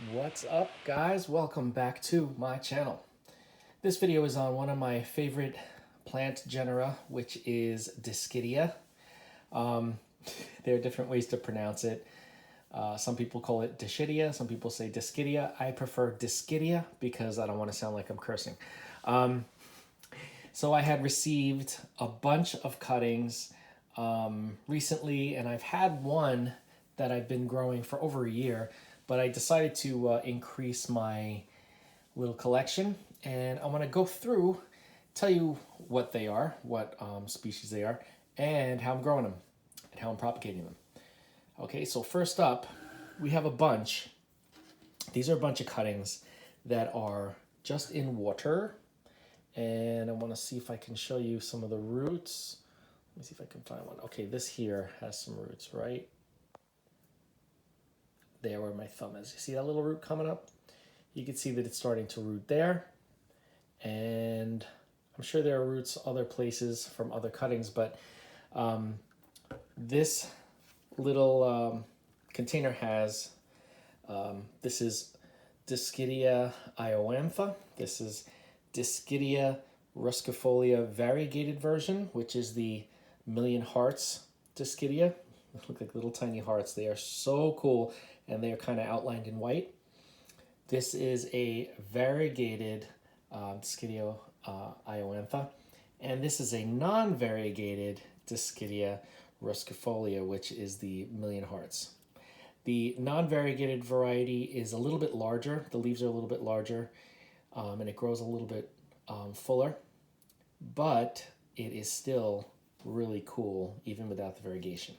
What's up, guys? Welcome back to my channel. This video is on one of my favorite plant genera, which is Dischidia. There are different ways to pronounce it. Some people call it Dischidia, some people say Dischidia. I prefer Dischidia because I don't want to sound like I'm cursing. So I had received a bunch of cuttings recently, and I've had one that I've been growing for over a year, but I decided to increase my little collection, and I want to go through, tell you what they are, what species they are, and how I'm growing them, and how I'm propagating them. Okay, so first up, we have a bunch. These are a bunch of cuttings that are just in water, and I want to see if I can show you some of the roots. Let me see if I can find one. Okay, this here has some roots right there where my thumb is. You see that little root coming up? You can see that it's starting to root there. And I'm sure there are roots other places from other cuttings, but this little container has, this is Dischidia iowantha. This is Dischidia ruscifolia variegated version, which is the Million Hearts Dischidia. They look like little tiny hearts. They are so cool, and they are kind of outlined in white. This is a variegated Dischidia iowantha, and this is a non-variegated Dischidia ruscifolia, which is the Million Hearts. The non-variegated variety is a little bit larger. The leaves are a little bit larger, and it grows a little bit fuller, but it is still really cool even without the variegation.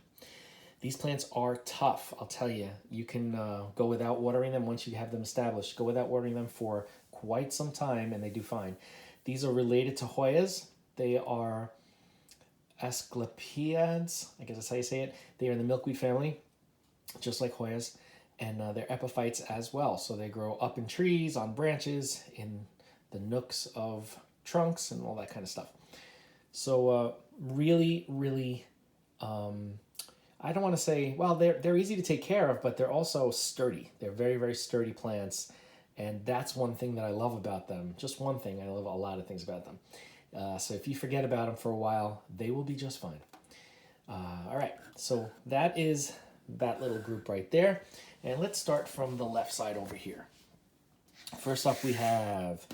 These plants are tough, I'll tell you. You can go without watering them once you have them established. Go without watering them for quite some time, and they do fine. These are related to Hoyas. They are Asclepiads, I guess that's how you say it. They are in the milkweed family, just like Hoyas, and they're epiphytes as well. So they grow up in trees, on branches, in the nooks of trunks, and all that kind of stuff. So really, really, I don't want to say, well, they're easy to take care of, but they're also sturdy. They're very, very sturdy plants, and that's one thing that I love about them. Just one thing. I love a lot of things about them. So if you forget about them for a while, they will be just fine. All right, so that is that little group right there. And let's start from the left side over here. First up, we have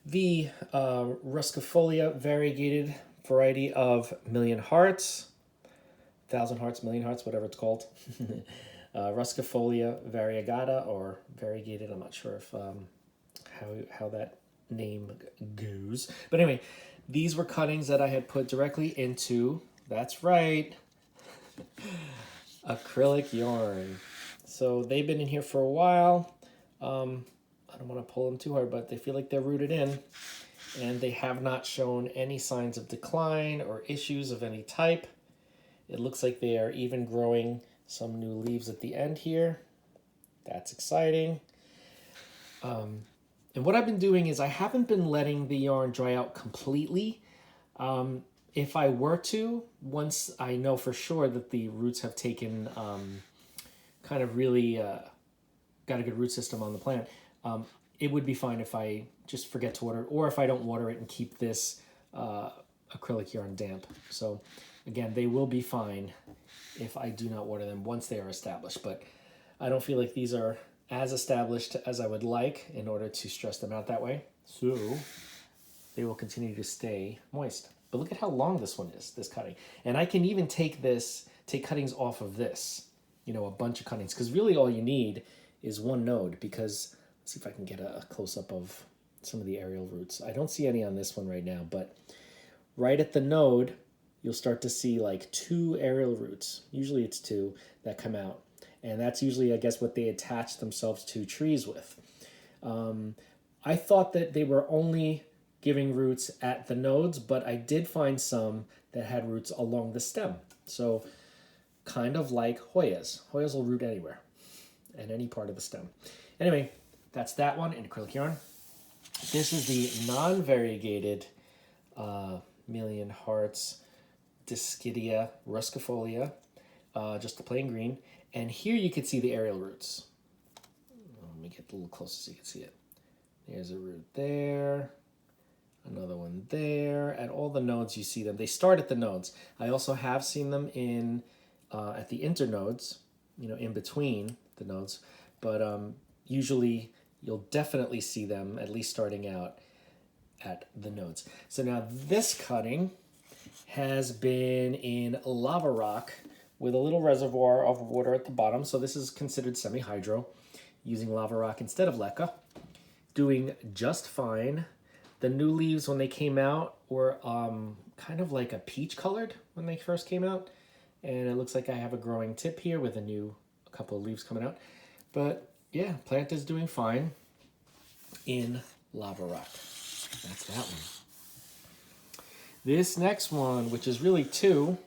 the ruscifolia variegated variety of Million Hearts. 1,000 Hearts, Million Hearts, whatever it's called. Ruscifolia variegata or variegated. I'm not sure if how that name goes. But anyway, these were cuttings that I had put directly into, that's right, acrylic yarn. So they've been in here for a while. I don't want to pull them too hard, but they feel like they're rooted in, and they have not shown any signs of decline or issues of any type. It looks like they are even growing some new leaves at the end here. That's exciting. And what I've been doing is I haven't been letting the yarn dry out completely. If I were to, once I know for sure that the roots have taken, kind of really got a good root system on the plant, it would be fine if I just forget to water it, or if I don't water it and keep this acrylic yarn damp. So again, they will be fine if I do not water them once they are established, but I don't feel like these are as established as I would like in order to stress them out that way. So they will continue to stay moist. But look at how long this one is, this cutting. And I can even take cuttings off of this, a bunch of cuttings, because really all you need is one node, because let's see if I can get a close-up of some of the aerial roots. I don't see any on this one right now, but right at the node, you'll start to see like 2 aerial roots. Usually it's 2 that come out. And that's usually, I guess, what they attach themselves to trees with. I thought that they were only giving roots at the nodes, but I did find some that had roots along the stem. So kind of like Hoyas. Hoyas will root anywhere and any part of the stem. Anyway, that's that one in acrylic yarn. This is the non-variegated Million Hearts Dischidia ruscifolia, just the plain green. And here you can see the aerial roots. me get a little closer so you can see it. There's a root there, another one there. At all the nodes you see them. They start at the nodes. I also have seen them in at the internodes, in between the nodes, but usually you'll definitely see them at least starting out at the nodes. So now this cutting has been in lava rock with a little reservoir of water at the bottom. So this is considered semi-hydro, using lava rock instead of leca. Doing just fine. The new leaves when they came out were kind of like a peach colored when they first came out. And it looks like I have a growing tip here with a couple of leaves coming out. But yeah, plant is doing fine in lava rock. That's that one. This next one, which is really two,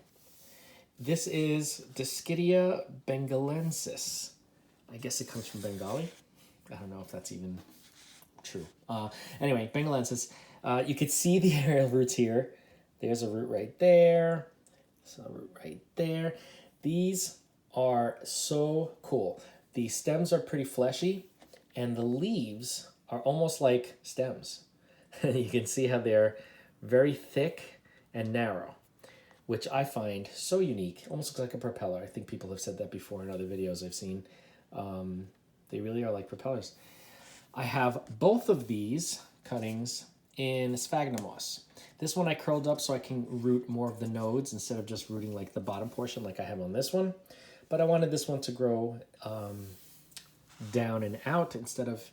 this is Dischidia bengalensis. I guess it comes from Bengali. I don't know if that's even true. Anyway, bengalensis. You could see the aerial roots here. There's a root right there. So a root right there. These are so cool. The stems are pretty fleshy, and the leaves are almost like stems. You can see how they're very thick and narrow, which I find so unique. Almost looks like a propeller. I think people have said that before in other videos I've seen. They really are like propellers. I have both of these cuttings in sphagnum moss. This one I curled up so I can root more of the nodes instead of just rooting like the bottom portion like I have on this one. But I wanted this one to grow down and out instead of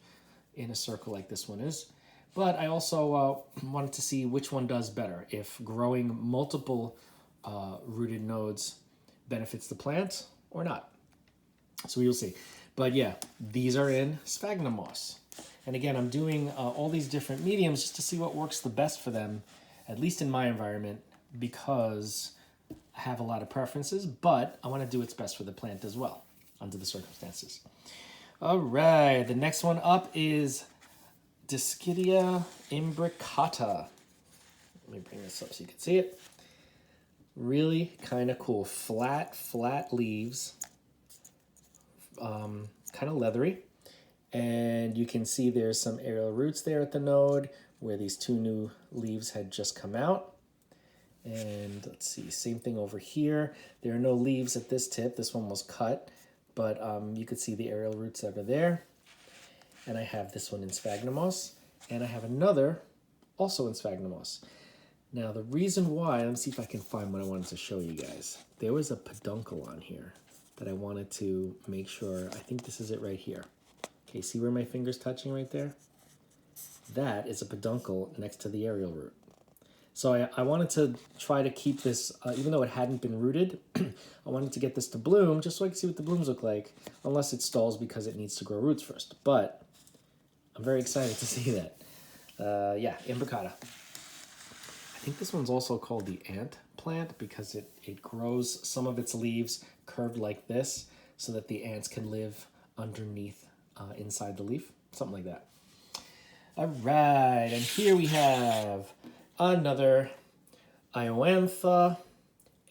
in a circle like this one is. But I also wanted to see which one does better, if growing multiple rooted nodes benefits the plant or not. So you'll see. But yeah, these are in sphagnum moss. And again, I'm doing all these different mediums just to see what works the best for them, at least in my environment, because I have a lot of preferences, but I want to do what's best for the plant as well, under the circumstances. All right, the next one up is Dischidia imbricata. Let me bring this up so you can see it. Really kind of cool. Flat leaves. Kind of leathery. And you can see there's some aerial roots there at the node where these two new leaves had just come out. And let's see, same thing over here. There are no leaves at this tip. This one was cut, but you could see the aerial roots that are there. And I have this one in sphagnum moss, and I have another also in sphagnum moss. Now the reason why, let me see if I can find what I wanted to show you guys. There was a peduncle on here that I wanted to make sure, I think this is it right here. Okay, see where my finger's touching right there? That is a peduncle next to the aerial root. So I wanted to try to keep this, even though it hadn't been rooted, I wanted to get this to bloom just so I can see what the blooms look like, unless it stalls because it needs to grow roots first. But I'm very excited to see that. Yeah, imbricata. I think this one's also called the ant plant because it grows some of its leaves curved like this so that the ants can live underneath, inside the leaf, something like that. All right, and here we have another Iowantha,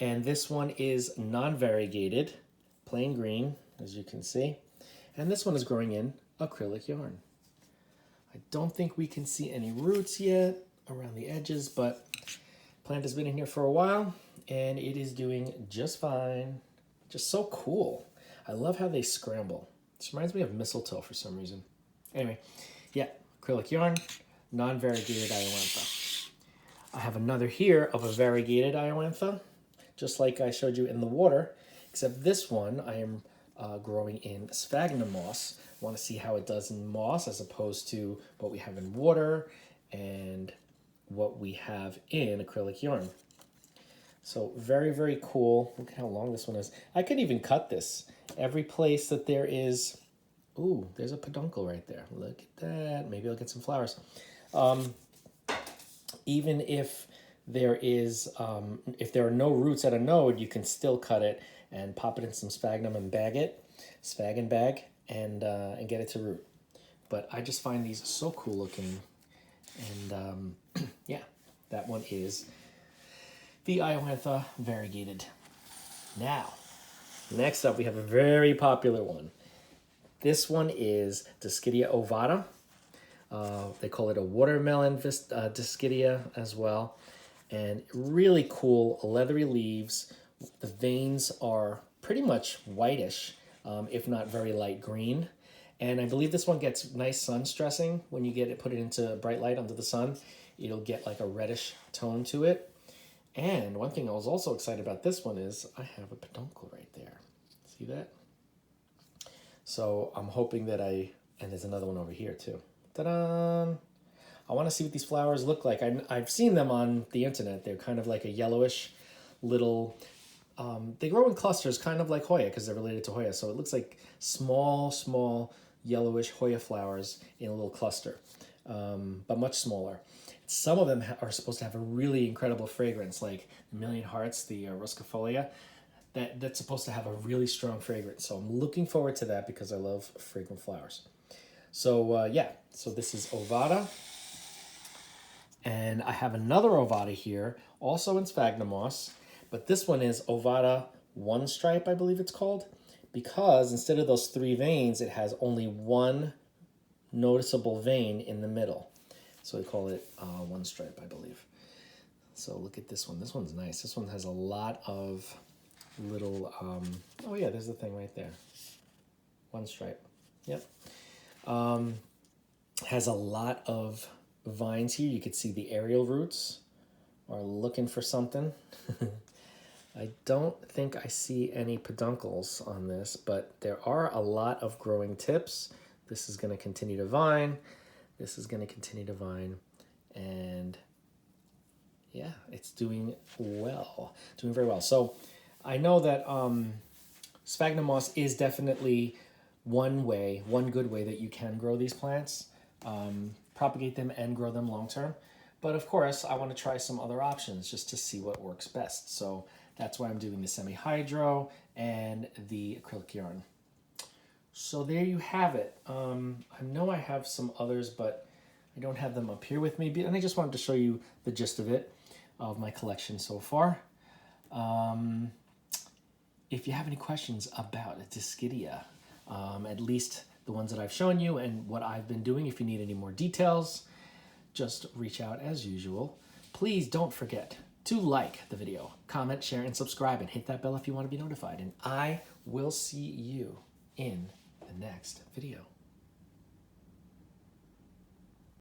and this one is non-variegated, plain green, as you can see. And this one is growing in acrylic yarn. I don't think we can see any roots yet around the edges, but plant has been in here for a while, and it is doing just fine. Just so cool. I love how they scramble. This reminds me of mistletoe for some reason. Anyway, yeah, acrylic yarn, non-variegated Iowantha. I have another here of a variegated Iowantha, just like I showed you in the water, except this one I am growing in sphagnum moss. I want to see how it does in moss as opposed to what we have in water and what we have in acrylic yarn. So very, very cool. Look how long this one is. I could even cut this. Every place that there is, ooh, there's a peduncle right there. Look at that. Maybe I'll get some flowers. Even if there is, if there are no roots at a node, you can still cut it and pop it in some sphagnum and bag it, spag and bag, and get it to root. But I just find these so cool looking. And yeah, that one is the Iowantha variegated. Now, next up we have a very popular one. This one is Dischidia ovata. They call it a watermelon Dischidia as well. And really cool leathery leaves. The veins are pretty much whitish, if not very light green. And I believe this one gets nice sun stressing. When you put it into bright light under the sun, it'll get like a reddish tone to it. And one thing I was also excited about this one is I have a peduncle right there. See that? So I'm hoping that and there's another one over here too. Ta-da! I want to see what these flowers look like. I've seen them on the internet. They're kind of like a yellowish little, they grow in clusters kind of like Hoya because they're related to Hoya. So it looks like small yellowish Hoya flowers in a little cluster, but much smaller. Some of them are supposed to have a really incredible fragrance, like the Million Hearts, the Ruscifolia. That's supposed to have a really strong fragrance. So I'm looking forward to that because I love fragrant flowers. So yeah, so this is ovata. And I have another ovata here, also in sphagnum moss, but this one is ovata one stripe, I believe it's called, because instead of those 3 veins, it has only one noticeable vein in the middle. So we call it one stripe, I believe. So look at this one. This one's nice. This one has a lot of little, oh yeah, there's the thing right there. One stripe. Yep. Has a lot of vines here. You can see the aerial roots are looking for something. I don't think I see any peduncles on this, but there are a lot of growing tips. This is going to continue to vine. This is going to continue to vine. And yeah, it's doing well, doing very well. So I know that sphagnum moss is definitely one good way that you can grow these plants, propagate them and grow them long term. But of course, I want to try some other options just to see what works best. So that's why I'm doing the semi-hydro and the acrylic yarn. So there you have it. I know I have some others, but I don't have them up here with me. And I just wanted to show you the gist of it, of my collection so far. If you have any questions about Dischidia, at least the ones that I've shown you and what I've been doing, if you need any more details, just reach out as usual. Please don't forget to like the video, comment, share, and subscribe, and hit that bell if you want to be notified. And I will see you in the next video.